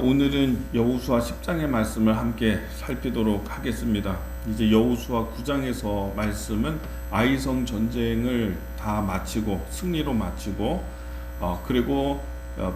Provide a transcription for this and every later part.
오늘은 여호수아 10장의 말씀을 함께 살피도록 하겠습니다. 이제 여호수아 9장에서 말씀은 아이성 전쟁을 다 마치고 승리로 마치고 그리고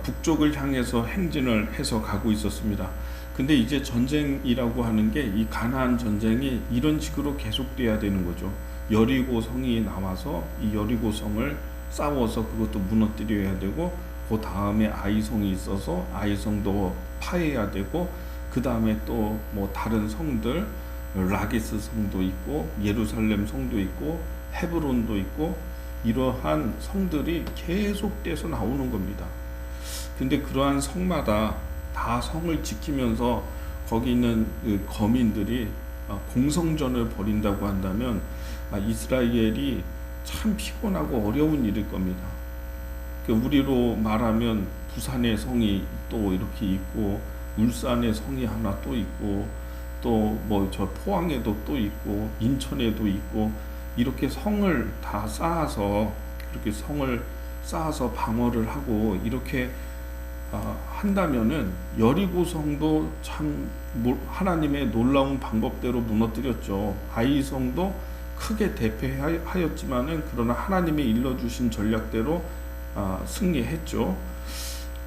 북쪽을 향해서 행진을 해서 가고 있었습니다. 근데 이제 전쟁이라고 하는 게 이 가나안 전쟁이 이런 식으로 계속돼야 되는 거죠. 여리고 성이 나와서 이 여리고 성을 싸워서 그것도 무너뜨려야 되고, 그 다음에 아이성이 있어서 아이성도 파해야 되고, 그 다음에 또 뭐 다른 성들, 라기스 성도 있고 예루살렘 성도 있고 헤브론도 있고, 이러한 성들이 계속돼서 나오는 겁니다. 근데 그러한 성마다 다 성을 지키면서 거기 있는 그 거민들이 공성전을 벌인다고 한다면 이스라엘이 참 피곤하고 어려운 일일 겁니다. 우리로 말하면 부산의 성이 또 이렇게 있고, 울산의 성이 하나 또 있고, 또 뭐 저 포항에도 또 있고, 인천에도 있고, 이렇게 성을 다 쌓아서, 그렇게 성을 쌓아서 방어를 하고 이렇게 한다면은 여리고 성도 참 하나님의 놀라운 방법대로 무너뜨렸죠. 아이 성도 크게 대패하였지만은 그러나 하나님이 일러주신 전략대로 승리했죠.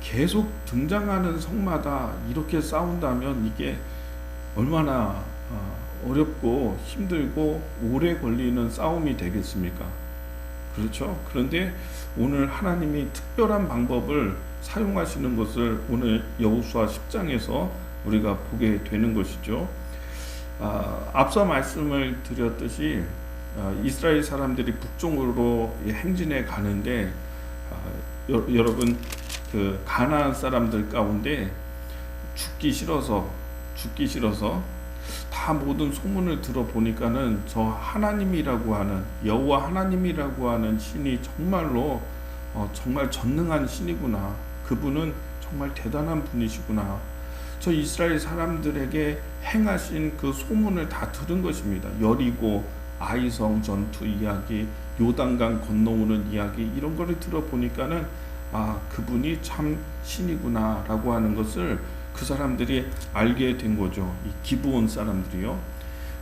계속 등장하는 성마다 이렇게 싸운다면 이게 얼마나 어렵고 힘들고 오래 걸리는 싸움이 되겠습니까? 그렇죠? 그런데 오늘 하나님이 특별한 방법을 사용하시는 것을 오늘 여호수아 10장에서 우리가 보게 되는 것이죠. 앞서 말씀을 드렸듯이 이스라엘 사람들이 북쪽으로 행진해 가는데, 여러분 그 가나안 사람들 가운데 죽기 싫어서 다 모든 소문을 들어보니까는 저 하나님이라고 하는 여호와 하나님이라고 하는 신이 정말로 정말 전능한 신이구나, 그분은 정말 대단한 분이시구나, 저 이스라엘 사람들에게 행하신 그 소문을 다 들은 것입니다. 여리고 아이성 전투 이야기, 요단강 건너오는 이야기, 이런 거를 들어보니까는 그분이 참 신이구나 라고 하는 것을 그 사람들이 알게 된 거죠. 이 기브온 사람들이요.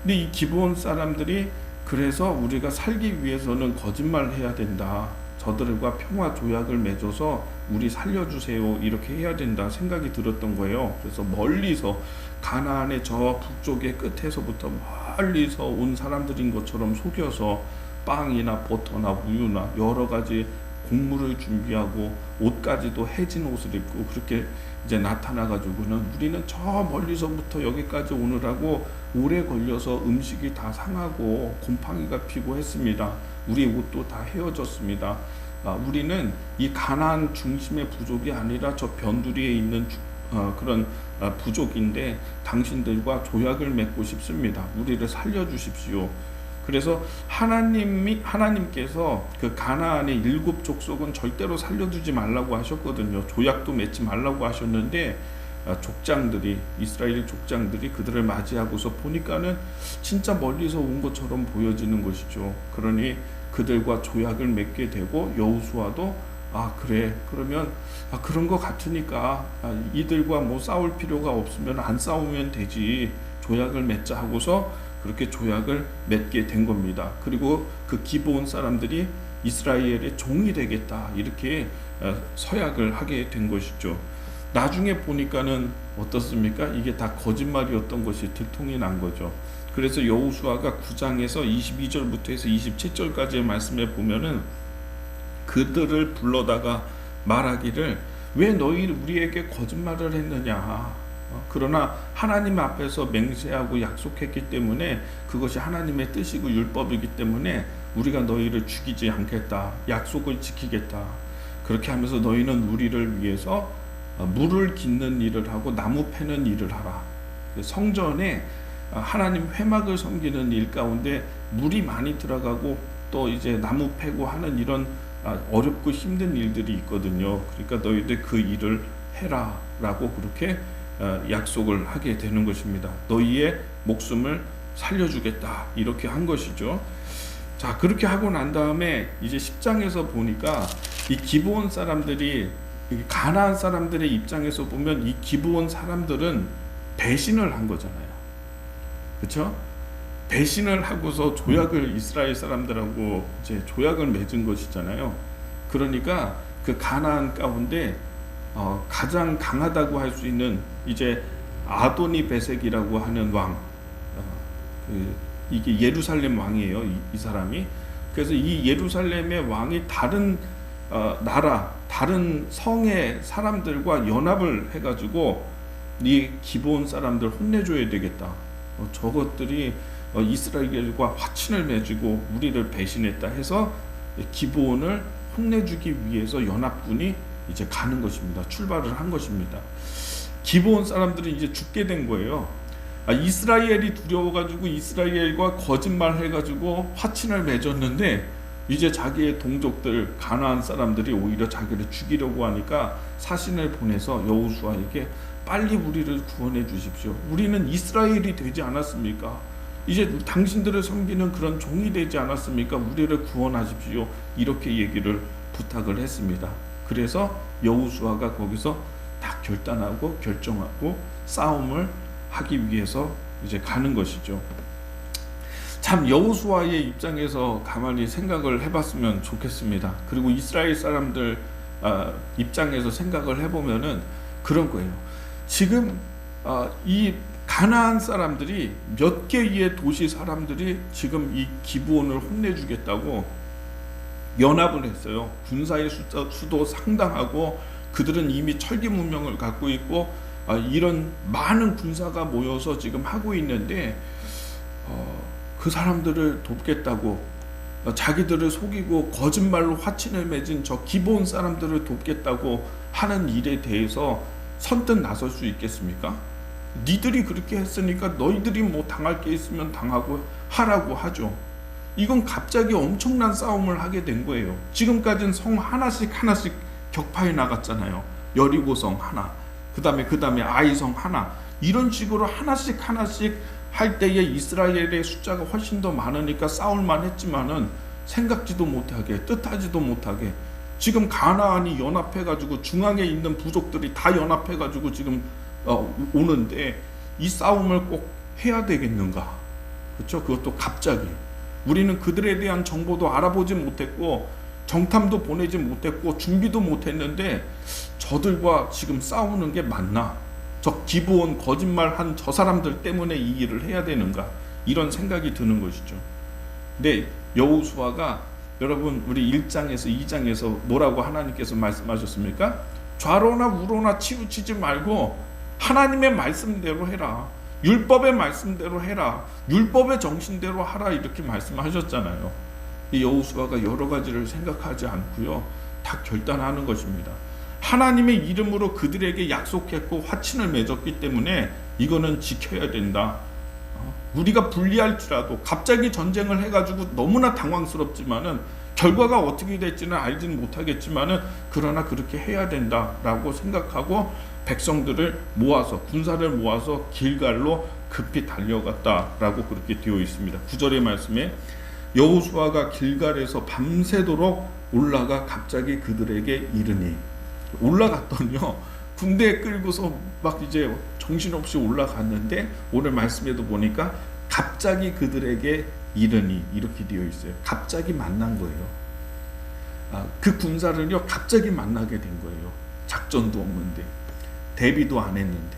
근데 이 기브온 사람들이 그래서 우리가 살기 위해서는 거짓말을 해야 된다, 저들과 평화 조약을 맺어서 우리 살려주세요, 이렇게 해야 된다 생각이 들었던 거예요. 그래서 멀리서 가나안의 저 북쪽의 끝에서부터 멀리서 온 사람들인 것처럼 속여서 빵이나 버터나 우유나 여러 가지 곡물을 준비하고 옷까지도 해진 옷을 입고 그렇게 이제 나타나가지고는 우리는 저 멀리서부터 여기까지 오느라고 오래 걸려서 음식이 다 상하고 곰팡이가 피고 했습니다. 우리 옷도 다 헤어졌습니다. 우리는 이 가나안 중심의 부족이 아니라 저 변두리에 있는 그런 부족인데 당신들과 조약을 맺고 싶습니다. 우리를 살려주십시오. 그래서 하나님께서 그 가나안의 7 족속은 절대로 살려두지 말라고 하셨거든요. 조약도 맺지 말라고 하셨는데 족장들이, 이스라엘 족장들이 그들을 맞이하고서 보니까는 진짜 멀리서 온 것처럼 보여지는 것이죠. 그러니 그들과 조약을 맺게 되고, 여호수아도 그래, 그러면 그런 거 같으니까 이들과 뭐 싸울 필요가 없으면 안 싸우면 되지, 조약을 맺자 하고서 그렇게 조약을 맺게 된 겁니다. 그리고 그 기브온 사람들이 이스라엘의 종이 되겠다, 이렇게 서약을 하게 된 것이죠. 나중에 보니까는 어떻습니까? 이게 다 거짓말이었던 것이 들통이 난 거죠. 그래서 여호수아가 9장에서 22절부터 해서 27절까지의 말씀에 보면은 그들을 불러다가 말하기를, 왜 너희 우리에게 거짓말을 했느냐, 그러나 하나님 앞에서 맹세하고 약속했기 때문에 그것이 하나님의 뜻이고 율법이기 때문에 우리가 너희를 죽이지 않겠다, 약속을 지키겠다, 그렇게 하면서 너희는 우리를 위해서 물을 깃는 일을 하고 나무 패는 일을 하라. 성전에 하나님 회막을 섬기는 일 가운데 물이 많이 들어가고 또 이제 나무 패고 하는 이런 어렵고 힘든 일들이 있거든요. 그러니까 너희들 그 일을 해라 라고 그렇게 약속을 하게 되는 것입니다. 너희의 목숨을 살려주겠다, 이렇게 한 것이죠. 자, 그렇게 하고 난 다음에 이제 10장에서 보니까 이 기브온 사람들이 이 가나안 사람들의 입장에서 보면 이 기브온 사람들은 배신을 한 거잖아요. 그렇죠? 배신을 하고서 조약을 이스라엘 사람들하고 이제 조약을 맺은 것이잖아요. 그러니까 그 가나안 가운데 가장 강하다고 할 수 있는 이제 아도니 베색이라고 하는 왕, 이게 예루살렘 왕이에요. 이 사람이. 그래서 이 예루살렘의 왕이 다른 나라, 다른 성의 사람들과 연합을 해가지고 이 기브온 사람들 혼내줘야 되겠다. 저것들이 이스라엘과 화친을 맺고 우리를 배신했다 해서 기브온을 혼내주기 위해서 연합군이 이제 가는 것입니다. 출발을 한 것입니다. 기브온 사람들은 이제 죽게 된 거예요. 이스라엘이 두려워가지고 이스라엘과 거짓말 해가지고 화친을 맺었는데 이제 자기의 동족들 가나안 사람들이 오히려 자기를 죽이려고 하니까 사신을 보내서 여호수아에게 빨리 우리를 구원해 주십시오. 우리는 이스라엘이 되지 않았습니까? 이제 당신들을 섬기는 그런 종이 되지 않았습니까? 우리를 구원하십시오. 이렇게 얘기를 부탁을 했습니다. 그래서 여호수아가 거기서 다 결단하고 결정하고 싸움을 하기 위해서 이제 가는 것이죠. 참 여호수아의 입장에서 가만히 생각을 해봤으면 좋겠습니다. 그리고 이스라엘 사람들 입장에서 생각을 해보면은 그런 거예요. 지금 이 가나안 사람들이 몇 개의 도시 사람들이 지금 이 기브온을 혼내주겠다고 연합을 했어요. 군사의 수도 상당하고 그들은 이미 철기 문명을 갖고 있고 이런 많은 군사가 모여서 지금 하고 있는데 그 사람들을 돕겠다고 자기들을 속이고 거짓말로 화친을 맺은 저 기브온 사람들을 돕겠다고 하는 일에 대해서 선뜻 나설 수 있겠습니까? 니들이 그렇게 했으니까 너희들이 뭐 당할 게 있으면 당하고 하라고 하죠. 이건 갑자기 엄청난 싸움을 하게 된 거예요. 지금까지는 성 하나씩 격파해 나갔잖아요. 여리고성 하나, 그 다음에 아이성 하나, 이런 식으로 하나씩 할 때에 이스라엘의 숫자가 훨씬 더 많으니까 싸울만 했지만은 생각지도 못하게, 뜻하지도 못하게 지금 가나안이 연합해가지고 중앙에 있는 부족들이 다 연합해가지고 지금 오는데 이 싸움을 꼭 해야 되겠는가? 그렇죠? 그것도 갑자기. 우리는 그들에 대한 정보도 알아보지 못했고 정탐도 보내지 못했고 준비도 못했는데 저들과 지금 싸우는 게 맞나? 저 기브온 거짓말한 저 사람들 때문에 이 일을 해야 되는가? 이런 생각이 드는 것이죠. 근데 여호수아가 여러분 우리 1장에서 2장에서 뭐라고 하나님께서 말씀하셨습니까? 좌로나 우로나 치우치지 말고 하나님의 말씀대로 해라. 율법의 말씀대로 해라. 율법의 정신대로 하라. 이렇게 말씀하셨잖아요. 이 여호수아가 여러 가지를 생각하지 않고요. 다 결단하는 것입니다. 하나님의 이름으로 그들에게 약속했고 화친을 맺었기 때문에 이거는 지켜야 된다. 우리가 불리할지라도 갑자기 전쟁을 해가지고 너무나 당황스럽지만은 결과가 어떻게 될지는 알지는 못하겠지만은 그러나 그렇게 해야 된다라고 생각하고 백성들을 모아서 군사를 모아서 길갈로 급히 달려갔다라고 그렇게 되어 있습니다. 9절의 말씀에 여호수아가 길갈에서 밤새도록 올라가 갑자기 그들에게 이르니, 올라갔더니요 군대 끌고서 막 이제 정신없이 올라갔는데 오늘 말씀에도 보니까 갑자기 그들에게 이르니 이렇게 되어 있어요. 갑자기 만난 거예요. 그 군사를요 갑자기 만나게 된 거예요. 작전도 없는데, 대비도 안 했는데,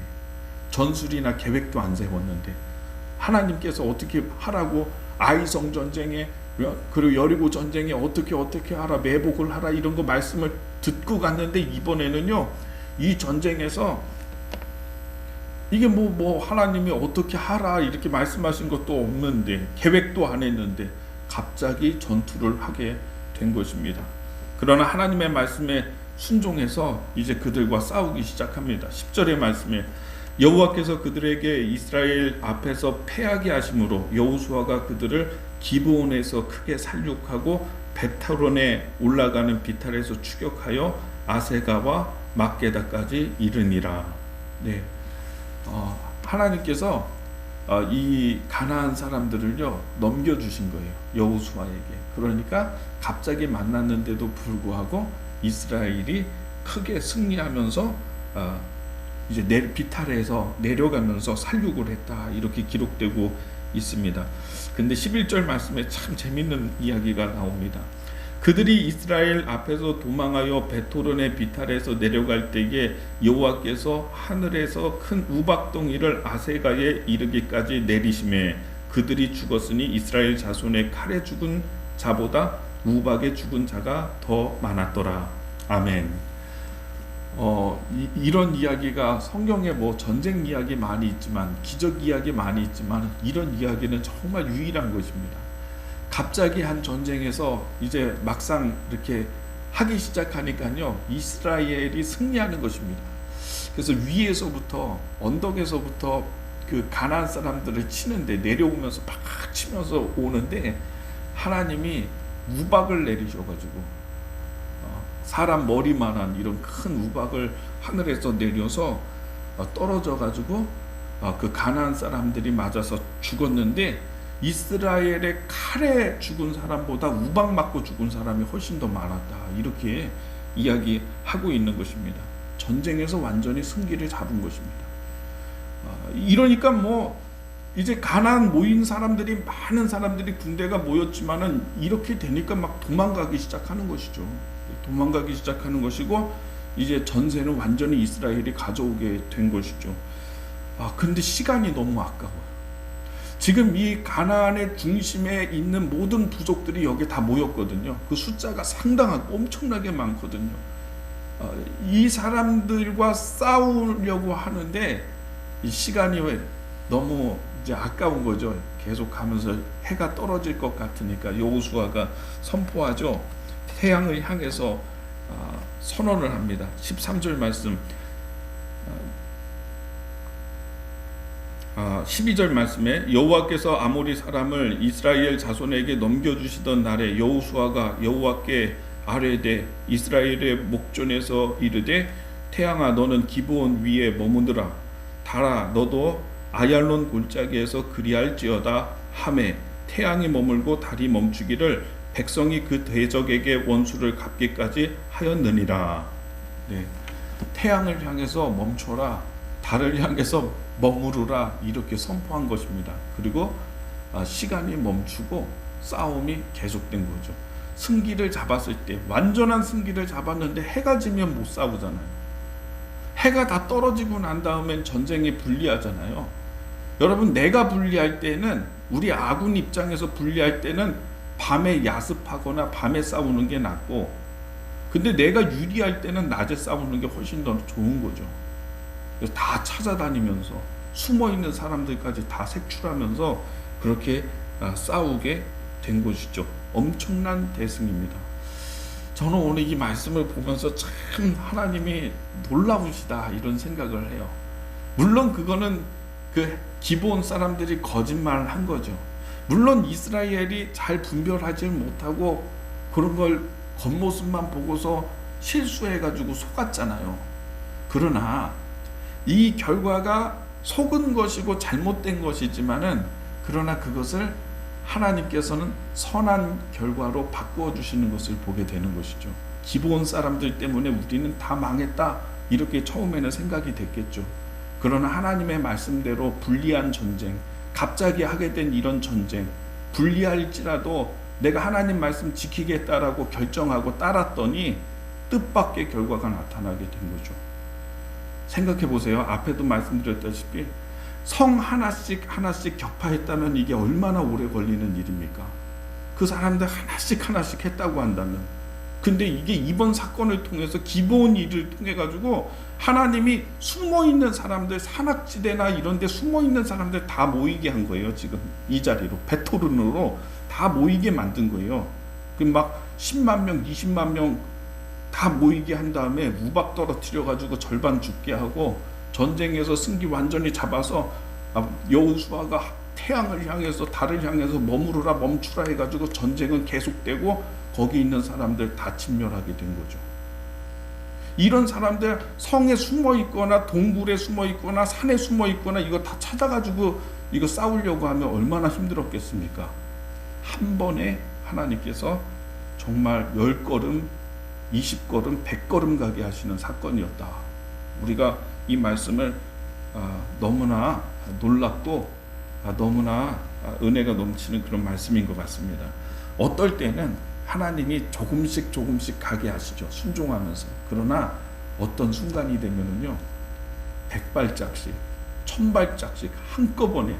전술이나 계획도 안 세웠는데 하나님께서 어떻게 하라고 아이성 전쟁에 그리고 여리고 전쟁에 어떻게 하라, 매복을 하라 이런 거 말씀을 듣고 갔는데 이번에는요 이 전쟁에서 이게 뭐 하나님이 어떻게 하라 이렇게 말씀하신 것도 없는데 계획도 안 했는데 갑자기 전투를 하게 된 것입니다. 그러나 하나님의 말씀에 순종해서 이제 그들과 싸우기 시작합니다. 10절의 말씀에 여호와께서 그들에게 이스라엘 앞에서 패하게 하심으로 여호수아가 그들을 기브온에서 크게 살육하고 베타론에 올라가는 비탈에서 추격하여 아세가와 막게다까지 이르니라. 네, 하나님께서 이 가나안 사람들을요 넘겨주신 거예요. 여호수아에게. 그러니까 갑자기 만났는데도 불구하고 이스라엘이 크게 승리하면서 이제 비탈에서 내려가면서 살육을 했다 이렇게 기록되고 있습니다. 근데 11절 말씀에 참 재밌는 이야기가 나옵니다. 그들이 이스라엘 앞에서 도망하여 베토른의 비탈에서 내려갈 때에 여호와께서 하늘에서 큰 우박덩이를 아세가에 이르기까지 내리심에 그들이 죽었으니 이스라엘 자손의 칼에 죽은 자보다 우박에 죽은 자가 더 많았더라. 아멘. 이런 이야기가 성경에 뭐 전쟁 이야기 많이 있지만 기적 이야기 많이 있지만 이런 이야기는 정말 유일한 것입니다. 갑자기 한 전쟁에서 이제 막상 이렇게 하기 시작하니까요 이스라엘이 승리하는 것입니다. 그래서 위에서부터 언덕에서부터 그 가나안 사람들을 치는데 내려오면서 막 치면서 오는데 하나님이 우박을 내리셔가지고 사람 머리만한 이런 큰 우박을 하늘에서 내려서 떨어져가지고 그 가나안 사람들이 맞아서 죽었는데 이스라엘의 칼에 죽은 사람보다 우박 맞고 죽은 사람이 훨씬 더 많았다 이렇게 이야기하고 있는 것입니다. 전쟁에서 완전히 승기를 잡은 것입니다. 이러니까 뭐 이제 가나안 모인 사람들이 많은 사람들이 군대가 모였지만은 이렇게 되니까 막 도망가기 시작하는 것이죠. 도망가기 시작하는 것이고 이제 전세는 완전히 이스라엘이 가져오게 된 것이죠. 근데 시간이 너무 아까워요. 지금 이 가나안의 중심에 있는 모든 부족들이 여기 다 모였거든요. 그 숫자가 상당하고 엄청나게 많거든요. 이 사람들과 싸우려고 하는데 이 시간이 너무 이제 아까운 거죠. 계속 가면서 해가 떨어질 것 같으니까 여호수아가 선포하죠. 태양을 향해서 선언을 합니다. 13절 말씀 12절 말씀에 여호와께서 아모리 사람을 이스라엘 자손에게 넘겨주시던 날에 여호수아가 여호와께 아뢰되 이스라엘의 목전에서 이르되 태양아 너는 기브온 위에 머무느라 달아 너도 아얄론 골짜기에서 그리할지어다 하매 태양이 머물고 달이 멈추기를 백성이 그 대적에게 원수를 갚기까지 하였느니라. 네. 태양을 향해서 멈춰라 달을 향해서 머무르라 이렇게 선포한 것입니다. 그리고 시간이 멈추고 싸움이 계속된 거죠. 승기를 잡았을 때 완전한 승기를 잡았는데 해가 지면 못 싸우잖아요. 해가 다 떨어지고 난 다음엔 전쟁이 불리하잖아요. 여러분 내가 불리할 때는 우리 아군 입장에서 불리할 때는 밤에 야습하거나 밤에 싸우는 게 낫고 근데 내가 유리할 때는 낮에 싸우는 게 훨씬 더 좋은 거죠. 그래서 다 찾아다니면서 숨어있는 사람들까지 다 색출하면서 그렇게 싸우게 된 것이죠. 엄청난 대승입니다. 저는 오늘 이 말씀을 보면서 참 하나님이 놀라우시다 이런 생각을 해요. 물론 그거는 그 기브온 사람들이 거짓말을 한 거죠. 물론 이스라엘이 잘 분별하지 못하고 그런 걸 겉모습만 보고서 실수해가지고 속았잖아요. 그러나 이 결과가 속은 것이고 잘못된 것이지만은 그러나 그것을 하나님께서는 선한 결과로 바꾸어 주시는 것을 보게 되는 것이죠. 기브온 사람들 때문에 우리는 다 망했다 이렇게 처음에는 생각이 됐겠죠. 그러나 하나님의 말씀대로 불리한 전쟁, 갑자기 하게 된 이런 전쟁, 불리할지라도 내가 하나님 말씀 지키겠다라고 결정하고 따랐더니 뜻밖의 결과가 나타나게 된 거죠. 생각해 보세요. 앞에도 말씀드렸다시피 성 하나씩 격파했다면 이게 얼마나 오래 걸리는 일입니까? 그 사람들 하나씩 했다고 한다면 근데 이게 이번 사건을 통해서 기브온 일을 통해 가지고 하나님이 숨어있는 사람들 산악지대나 이런 데 숨어있는 사람들 다 모이게 한 거예요. 지금 이 자리로 베토른으로 다 모이게 만든 거예요. 그 막 10만 명 20만 명 다 모이게 한 다음에 우박 떨어뜨려 가지고 절반 죽게 하고 전쟁에서 승기 완전히 잡아서 여호수아가 태양을 향해서 달을 향해서 머무르라 멈추라 해가지고 전쟁은 계속되고 거기 있는 사람들 다 진멸하게 된 거죠. 이런 사람들 성에 숨어 있거나 동굴에 숨어 있거나 산에 숨어 있거나 이거 다 찾아가지고 이거 싸우려고 하면 얼마나 힘들었겠습니까? 한 번에 하나님께서 정말 10걸음 20걸음 100걸음 가게 하시는 사건이었다. 우리가 이 말씀을 너무나 놀랍고 너무나 은혜가 넘치는 그런 말씀인 것 같습니다. 어떨 때는 하나님이 조금씩 가게 하시죠. 순종하면서. 그러나 어떤 순간이 되면은요, 100발짝씩 1000발짝씩 한꺼번에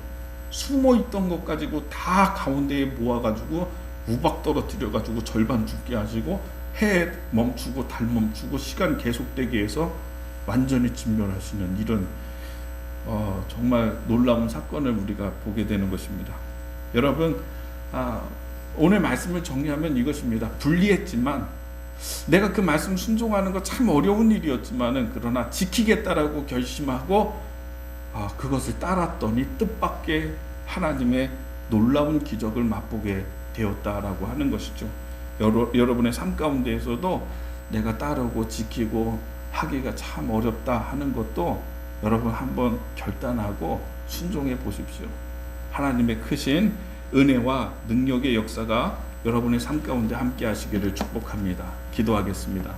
숨어있던 것 가지고 다 가운데에 모아가지고 우박 떨어뜨려가지고 절반 죽게 하시고, 해 멈추고 달 멈추고 시간 계속되게 해서 완전히 진멸하시는 이런 정말 놀라운 사건을 우리가 보게 되는 것입니다. 여러분, 오늘 말씀을 정리하면 이것입니다. 불리했지만, 내가 그 말씀 순종하는 거 참 어려운 일이었지만은, 그러나 지키겠다라고 결심하고 그것을 따랐더니 뜻밖의 하나님의 놀라운 기적을 맛보게 되었다라고 하는 것이죠. 여러분의 삶 가운데에서도 내가 따르고 지키고 하기가 참 어렵다 하는 것도 여러분 한번 결단하고 순종해 보십시오. 하나님의 크신 은혜와 능력의 역사가 여러분의 삶 가운데 함께 하시기를 축복합니다. 기도하겠습니다.